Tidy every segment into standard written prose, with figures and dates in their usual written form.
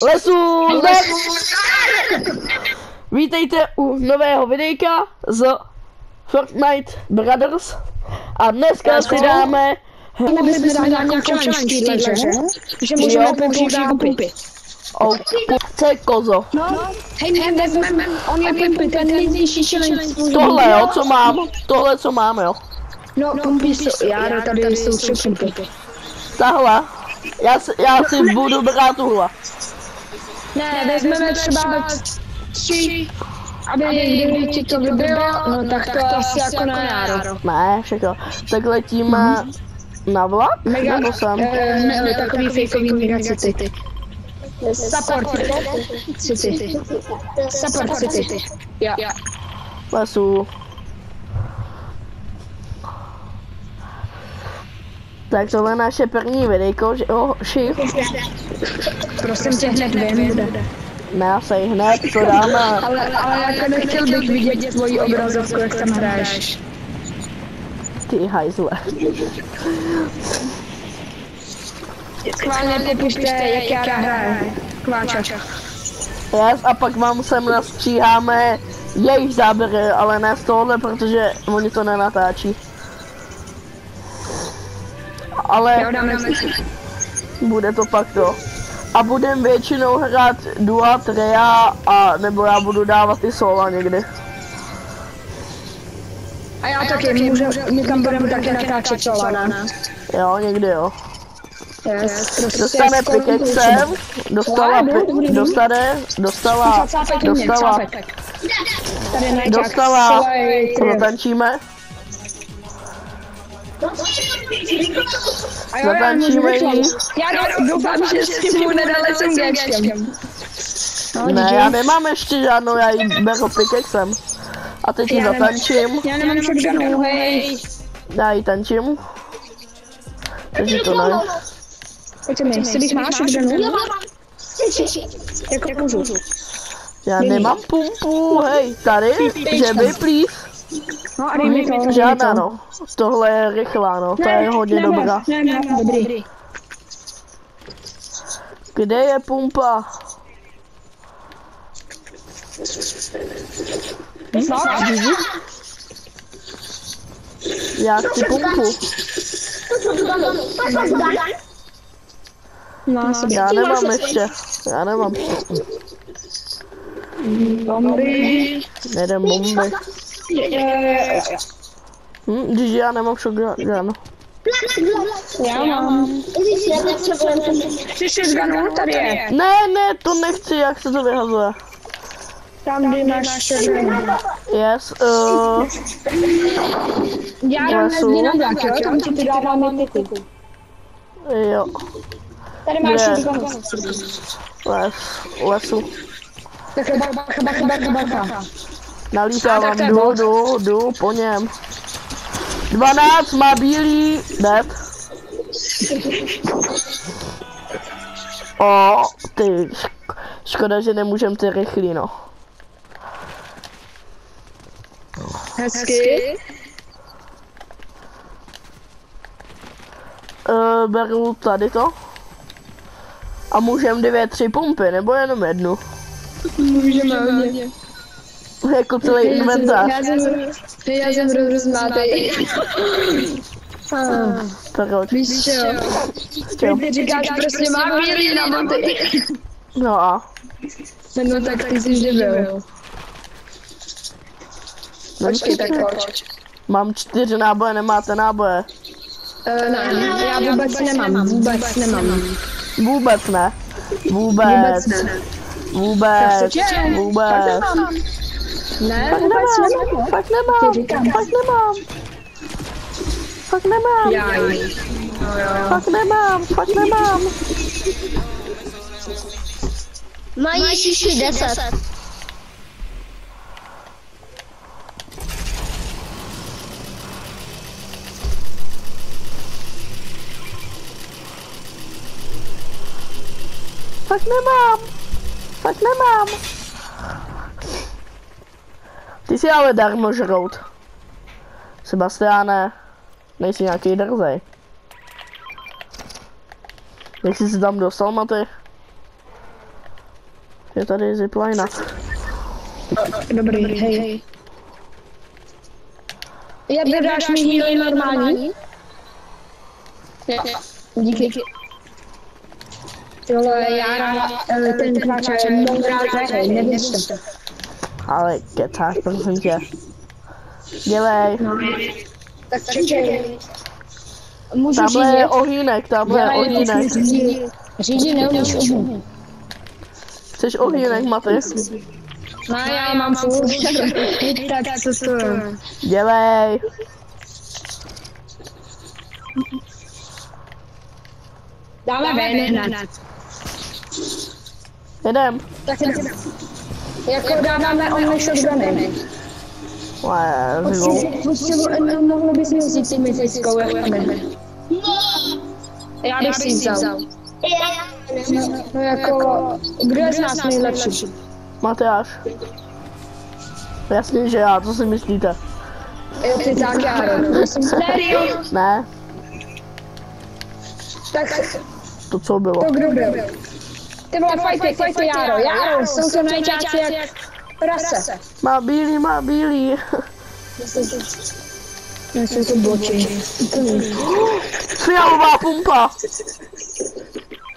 Lesu! Vítejte u nového videjka z Fortnite Brothers a dneska si dáme... Mohli bychom dát nějakou challenge, že můžeme používat pumpy. Co je kozo? No, hej, nevezmeme, on je pumpy, ten nejznější challenge. Tohle jo, co mám, tohle co mám jo. No, pumpy jsou, já tady jsou 3 pumpy. Tahle, já si budu brát tuhle. Ne, vezmeme třeba 3, aby kdyby ti to vybilo, no tak to asi jako na náro. Ne, všechno. Tak letíme na vlak? Mega, nebo sem? ne, takový fejkový megacity. Support city. Support city. Jo. Lesu. Tak tohle je naše první videjko, že hoši. Prosím tě, hned vím. Ne, asi hned, to dáme. Ale jako nechtěl bych vidět tvoji obrazovku, jak tam hraješ. Ty hajzle. Schválně popište, jak já hraju. Kváča. Yes, a pak vám sem nastříháme jejich záběry, ale ne z tohohle, protože oni to nenatáčí. Ale bude to pak to. A budem většinou hrát duat, rea, a nebo já budu dávat i sola někdy. A já taky, my tam budeme taky natáčet sola, ne? Jo, někdy jo. Yes, Dostane pickaxem, dostala, zatančíme. Zatančíme jí. Já doufám, že si mu nedali s Gčkem. Ne, já nemám ještě žádnou, já jí beru pickaxem. A teď ji zatančím. Já nemám shotgunu, hej. Já ji tančím. Takže to ne. Pojďte mi, jestli máš shotgunu? Jo, mám. Jak můžu? Já nemám pumpu, hej, tady, že by please. No a dej mi to. Žádná no, tohle je rychlá no, to je hodně dobrá. Ne, dobrý. Kde je pumpa? No, Já chci pumpu. Já nemám ještě, já nemám. Bomby. Nedem bomby. Když já nemám shotgun. Já mám. Chceš shotgunu? Tady je. Ne, to nechci, jak se to vyhazuje. Tam, kde máš shotgun. Yes, Já dám nezdílám, jo? Tam ti dáváme ty. Jo. Tady máš shotgun. Lesu. Bacha. Nalítávám, jdu, po něm. 12 má bílý, dead. Ty, škoda, že nemůžem ty rychlý, no. Hezky. Beru tady to. A můžem 2-3 pumpy, nebo jenom jednu? Můžeme hodně. Jako celý inventář. Já jsem rozmátej. Proč? Víš čo? Ty říkáš, prostě mám bílý na boty. No a? No tak ty jsi vždy byl. Počkej, tak pojď. Mám 4 náboje, nemáte náboje? Ne, já vůbec nemám. Vůbec ne. Vůbec. Ne, Fakt nemám. Mají šiši 10. Fakt nemám. Ty jsi ale darmožrout. Sebastiáne, nejsi nějaký drzej. Jak jsi se tam dostal, Maty? Je tady zipline. Dobrý, hej. Jak dáš mi healy normální? Díky. Tohle Jara, ten kváča je moudrá hej, nevíš to. Ale kecáš, prosím tě. Dělej. No. Tak čekej. Můžu Tamhle řídit? je ohýnek, tamhle je ohýnek. Řídit neumíš ohýnek. Chceš ohýnek, Maty? No já mám furt. Tak co to je? Dělej. Dáme ven hned. Jedem. Tak jdeme. Jako dáváme only shotguny. Mohlo bys mi vzít si mytickou, jak jdeme. Já bych si vzal. No jako, kdo je z nás nejlepší? Matyáš. Jasně, že já, co si myslíte? Jo, ty tak Jaro. Ne, Tak to co bylo. to kdo byl? Ty vole, fajty Jaro. Jaro, jsou to najčáci jak prase. Má bílý. Jsou to boči. Fialová pumpa.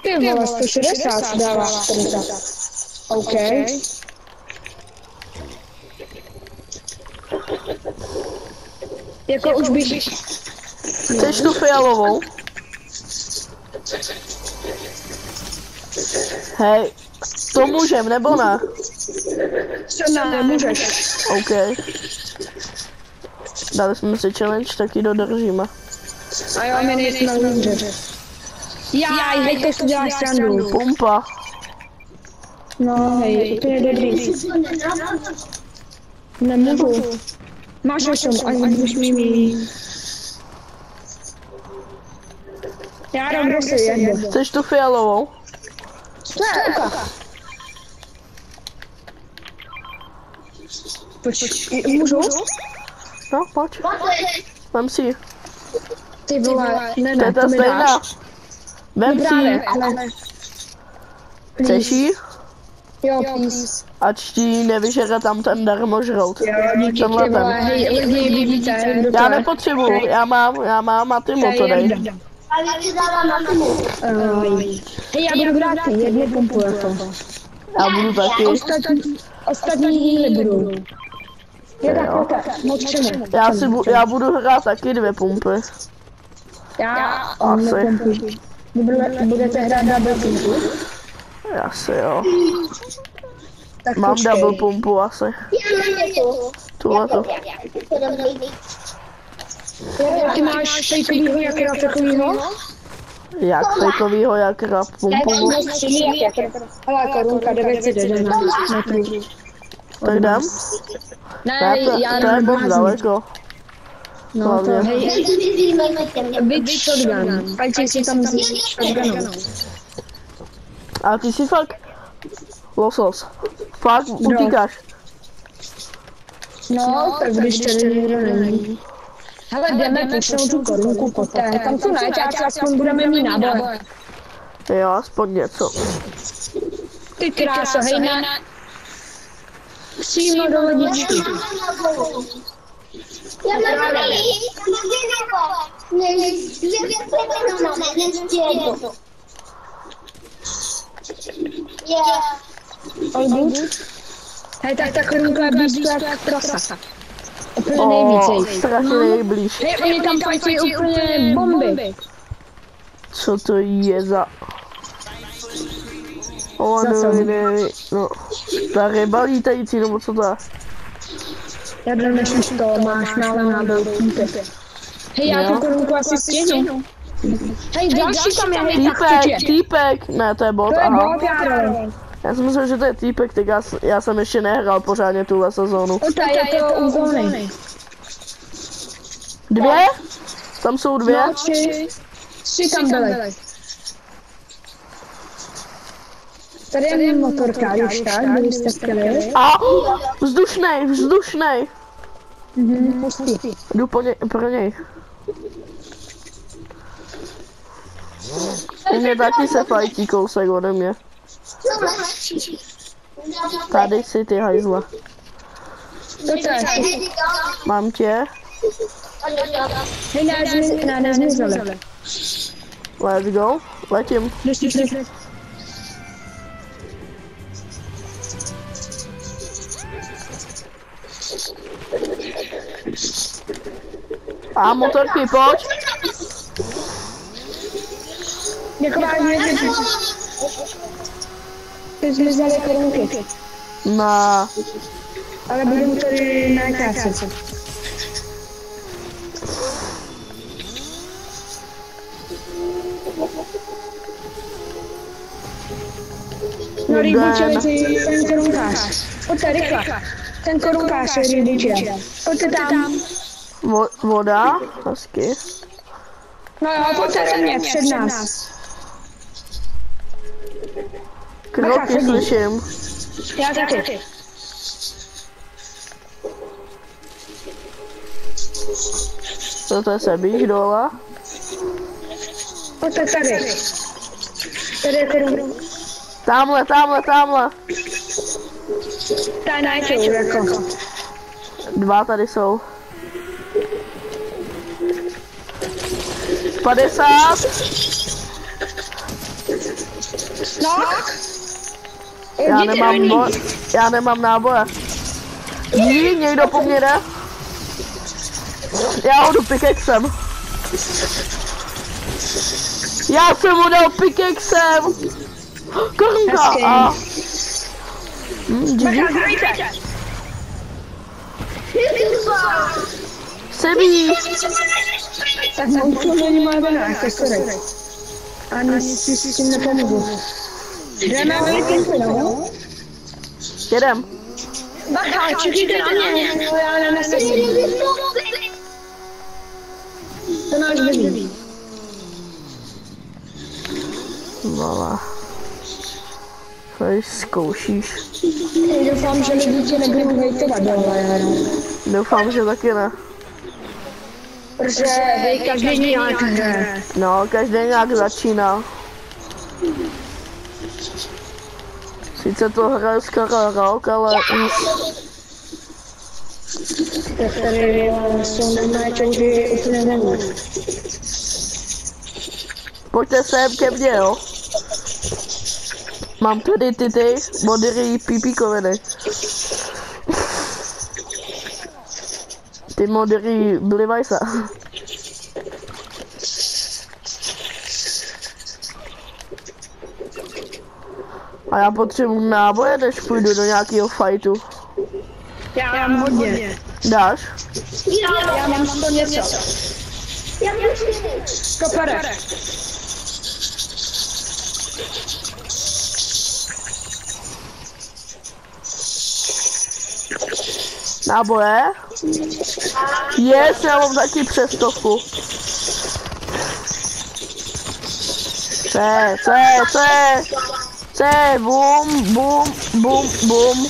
Ty vole, 160 dává 40. OK. Jako už bych... Chceš tu fialovou? Hej, to můžem, nebo ne? Co ne, můžeš. OK. Dali jsme si challenge, tak ji dodržíme. A jo, my nejsme lůže. Jaj, hej, to děláš srandu. Pumpa. No, hej, úplně dobrý. Nemůžu. Máš osm, ani budeš mi mít. Jaro, kdo si jede? Chceš tu fialovou? Co je, uka? Počkej, můžu? No, pojď. Vem si ji. Ty vole, To je ne, ta to mi stejná. dáš. Vem si Právě, ji. ale... Chceš ji? Jo, please. Ať ti nevyžere tam ten darmožrout. Jo, díky, Tenhle ty vole, ten. hej, lidi, vidíte, kdo to Já je? nepotřebuju, já mám a ty mu to dej. Ale ty dala na tomu. Hej, já budu brát jednu pumpu, jako. Já budu taky. Ostatní healy budou. Je tak, moc čemu. Já budu hrát taky 2 pumpy. Já Asi. nepumpu. Budete hrát double pumpu? Asi jo. Tak Mám počkej. double pumpu asi. Já mám to. Tuhleto. Ty máš fejkovýho, jak já takovýho? Jak fejkovýho, jak rap pumpu. Ale korunka 911 metrů. Tak jdem? Ne, já To je moc nebudu daleko. No to Hlavně. hej, byť shotgun. Pajči si tam vzít shotgunou. A ty si fakt losos. Fakt utíkáš. No, tak když tady nikdo není. Hele, jdeme počnout tu korunku poté. Tam tu najťáci, aspoň budeme mít náboj. Jo, aspoň něco. Ty kráso, hej, na... Přímo do lodičky. Já mám All good? Hej, tak ta korunka je blízko jak prasa. Úplně O, nejvícej. strašně nejblíž. Hej, oni tam pajčí úplně bomby. Co to je za... O, no, ta ryba lítající, nebo co to je? Já dám než to máš málo náboj. Hej, já tu korunku asi stihnu. Hej, další tam je, hej, tak Týpek, ne, to je bot, to je aha. bot, Jaro. Já jsem myslel, že to je týpek, tak já jsem ještě nehrál pořádně tuhle sezónu. To je to u zóny. 2? Tam jsou 2? No, 3 tam byly. Tady je motorka, už tak, byli jste chtěli. A, vzdušnej. Pustí. Jdu pro něj. Mě taky se fajtí kousek ode mě. Tady si ty hajzla. To je. Mám tě. Hej, nezmizeli. Let's go. Letím. A motorky, pojď. Ty zmizely korunky. Na. Ale budeme tady nakrásat. No rýbuče, ten korunkář. Pojďte rychle. Ten korunkář je rýbuče. Pojďte tam. Voda, hezky. No jo, pojďte do mě, před nás. Kroky slyším. Já taky. To je Sebíš dole. Pojďte tady. Tady je korunka. Tamhle. Tady najtou, jako. 2 tady jsou. 50. No. Já nemám náboje. Jí, někdo po mně jde. Já ho jdu pickaxem. Já jsem mu dal pickaxem. Korunka. A... Sebí. Tak to není moje vina, jako sorry. Ani si s tím nepomůžu. Jdeme velice, no? Jedem. Bacha, čekajte na mě, já nenesedím. To náš baví. Vala. Tady zkoušíš. Doufám, že lidi tě nebudou hejtovat dole. Doufám, že taky ne. Protože hej, každý nějak hraje. No, každý nějak začíná. Sice to hraje skoro rok, ale už... Tak tady jsou normální čouři úplně nevím. Pojďte sem ke mně, jo. Mám tady ty modrý pípíkoviny. Ty modrý blivaj se. A já potřebuji náboje, než půjdu do nějakého fightu. Já mám hodně. Dáš? Já mám 100 něco. Já mám 4. Kopere. Náboje? Yes, já mám taky přes 100. Bum.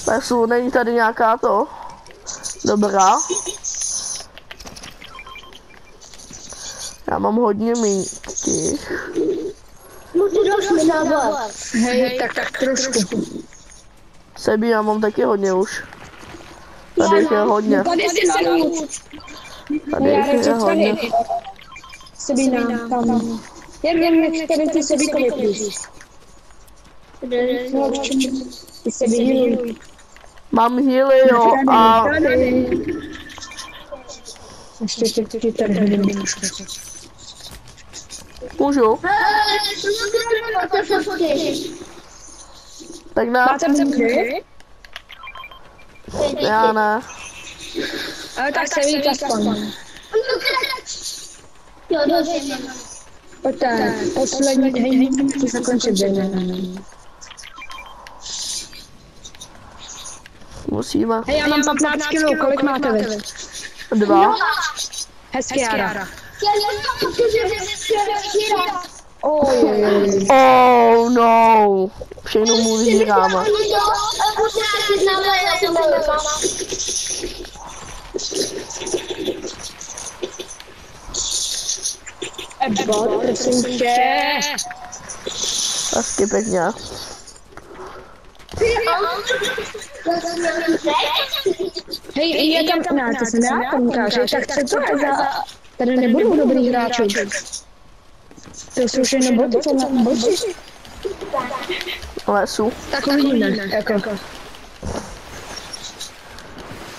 Pesu, není tady nějaká to? Dobrá. Já mám hodně mítí. No ty dáš mi nábor. Hej, tak trošku. Sebí, já mám taky hodně už. Tady jich je hodně. Tady si naluč. Tady jich je hodně. Sebína, tam. Jeden, který ty sebíkovi plíš. No, v čem? Ty sebí. Mám healy, jo, a... Ještě ti tady hodím. Můžu? Tak na... Máte bunkry? Já ne. Ale tak se víte aspoň. Jo, dobře. Pojďte, poslední, hej, to zakončit během. Musíme. Hej, já mám 15 kg, kolik máte vy? 2. Hezky, Jara. Oh no. Všechno mu vyžíráme. Ebot, prosím tě. Hezky pěkně. Hej, je tam, ne, to jsem já, tam ukáže, tak co to je za... Tady nebudou dobrý hráči. To jsou všechno boty, to na boty. Lesu. Tak uvidíme, jako.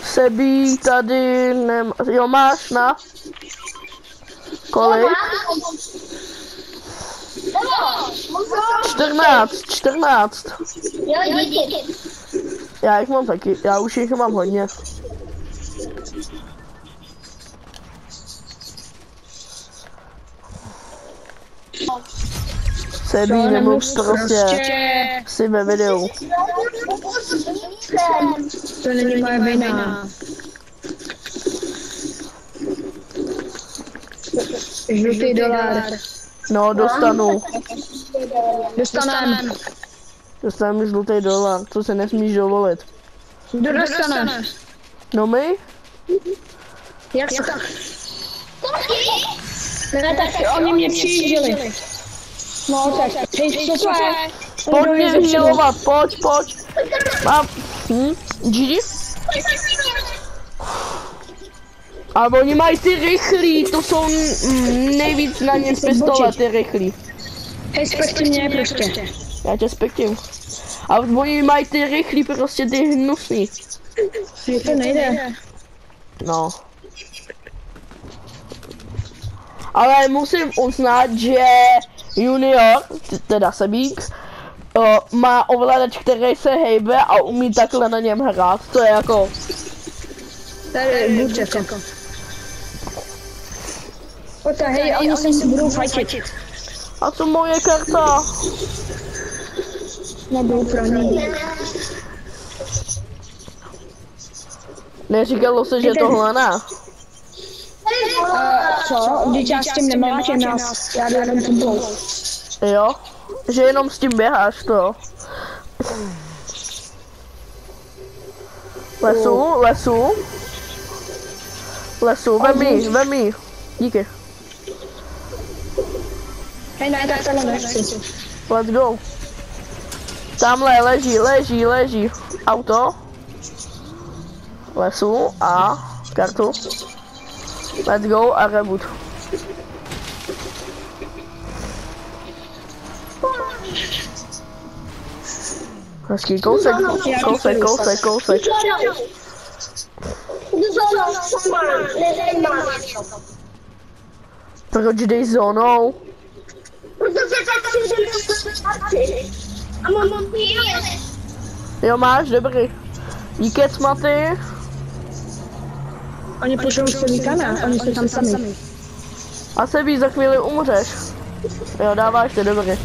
Sebí tady nemá, jo máš na? Kolik? 14. Jo, díky. Já jich mám taky, já už jich mám hodně. Sebí nemluv prostě si ve videu. To není moje vina. Žlutý dolar. No, dostanu. Dostanem. Dostanu žlutý dolar, to se nesmíš dovolit. Kdo dostane? No my? Jak se tak? Ne, tak oni mě přijížděli. No tak, hej, co to je? Pojď mě vyhýlovat, pojď. Mám, GG? Ale oni mají ty rychlí, to jsou nejvíc na ně z pistole, ty rychlí. Hej, spekti mě prostě. Já tě spektím. A oni mají ty rychlí, prostě ty hnusný. Hej, to nejde. No. Ale musím uznat, že Junior, teda Sebík, má ovladač, který se hejbe a umí takhle na něm hrát. To je jako... To je buď jako. Pojďte, hej, oni se budou fajtit. A co moje karta? Nebudu pro ní. Neříkalo se, že tohle ne. Co? Když já s tím nemám, že nás, já jdu jenom tebou. Jo? Že jenom s tím běháš, to. Lesu, vem jí. Díky. Hej, ne, tak tohle nechci. Let's go. Tamhle leží. Auto. Lesu a kartu. Let's go a reboot. Hezký kousek. Proč jdeš zónou? Jo, máš, dobrý. Díky, Cmaty. Oni pošlou Sebíka, ne? Oni jsou tam sami. A Sebí, za chvíli umřeš. Jo, dáváš to, dobrý.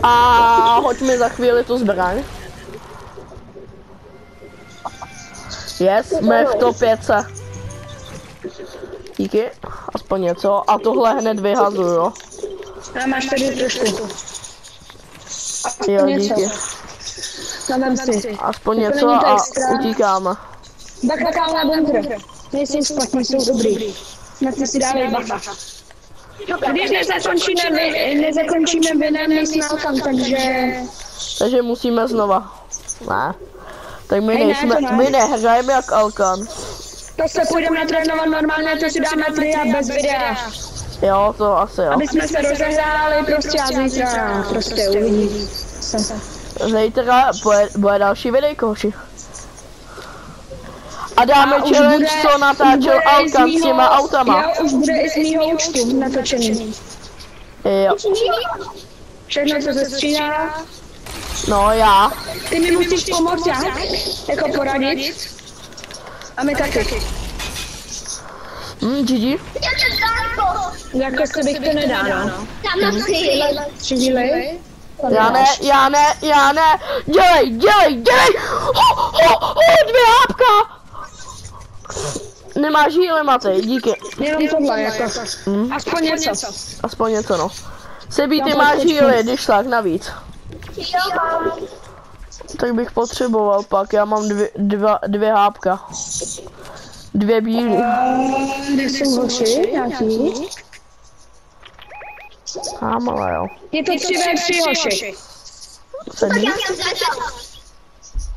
A hoď mi za chvíli tu zbraň. Yes, jsme v top 5. Díky, aspoň něco. A tohle hned vyhazuju, jo. A máš tady trošku. Jo, díky. Zavem si. Aspoň něco a utíkáme. Bacha kála bunkr. Nejsi špatný, jsou dobrý. Na ty si dávej bacha. Když nezakončíme vinem, nejsi nálkam, takže musíme znova. Ne. Tak my nehrajeme jak Alkan. To se půjdeme natrénovat normálně, to si dáme 3 a bez videa. Jo, to asi jo. Aby jsme se rozehráli prostě a zítra prostě uvidíme. Zítra bude další videjko, hoši. A dáme challenge, co natáčel Alkan s těma autama. Jo, už bude i z mýho účtu natočený. Jo. Všechno, co se střídá. No, já. Ty mi musíš pomoct, jak? Jako poradit. A my taky. GG. Jako se bych to nedá, no. Tam na Chvíli. Já ne. Dělej. 2 hápka. Nemáš jíle, Matej, díky. Jenom tohle, jako. Aspoň něco, no. Sebí, ty máš jíle, když tak, navíc. Tak bych potřeboval pak, já mám 2 hápka. 2 bílý. Kde jsou hoši, nějaký? Ale jo. Je to 3v3 hoši. Sedí?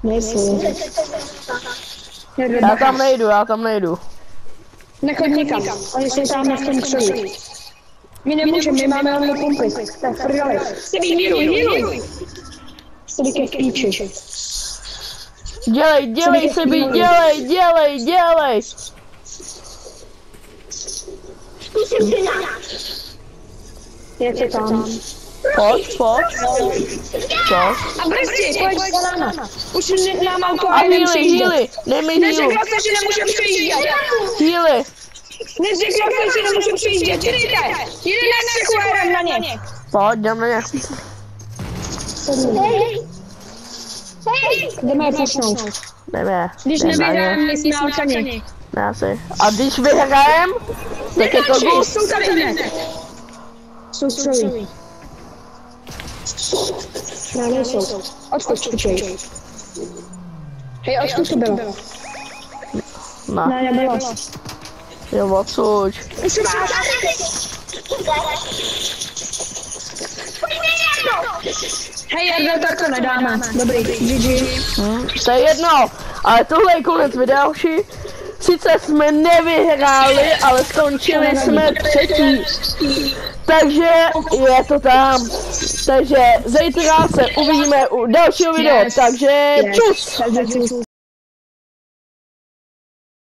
Nejsou. Já tam nejdu. Nechoď nikam, oni jsou tam v tom křoví. My nemůžeme, my máme jen pumpy. Tak prdele. Sebí, hýluj. Sebí ke píči. Dělej Sebi, dělej. Zkusím si dát. Je to tam. Pojď. A brzy, pojď za náma. Už nám auto A healy, dej mi heal. Neřekla jsi, že nemůžeme přijíždět. Healy. Neřekla jsi, že nemůžeme přijíždět. Přijďte. Jde na střechu, jdem na ně. Pojď, jdem na ně. Jdeme je pušnout. Jdeme. Když nevyhrajeme, my jsme alkani. Ne asi. A když vyhrajem, tak je to good. Jsou tady hned. Jsou střelí. Ne, nejsou. Odkud počkej. Hej, odkud to bylo? Ne, nebylo. Jo, odsud. Už vás. Hej, Jardo, tak to nedáme. Dobrý, GG. To je jedno, ale tohle je konec videa, hoši. Sice jsme nevyhráli, ale skončili jsme třetí. Takže je to tam. Takže zítra se uvidíme u dalšího videa, takže čus!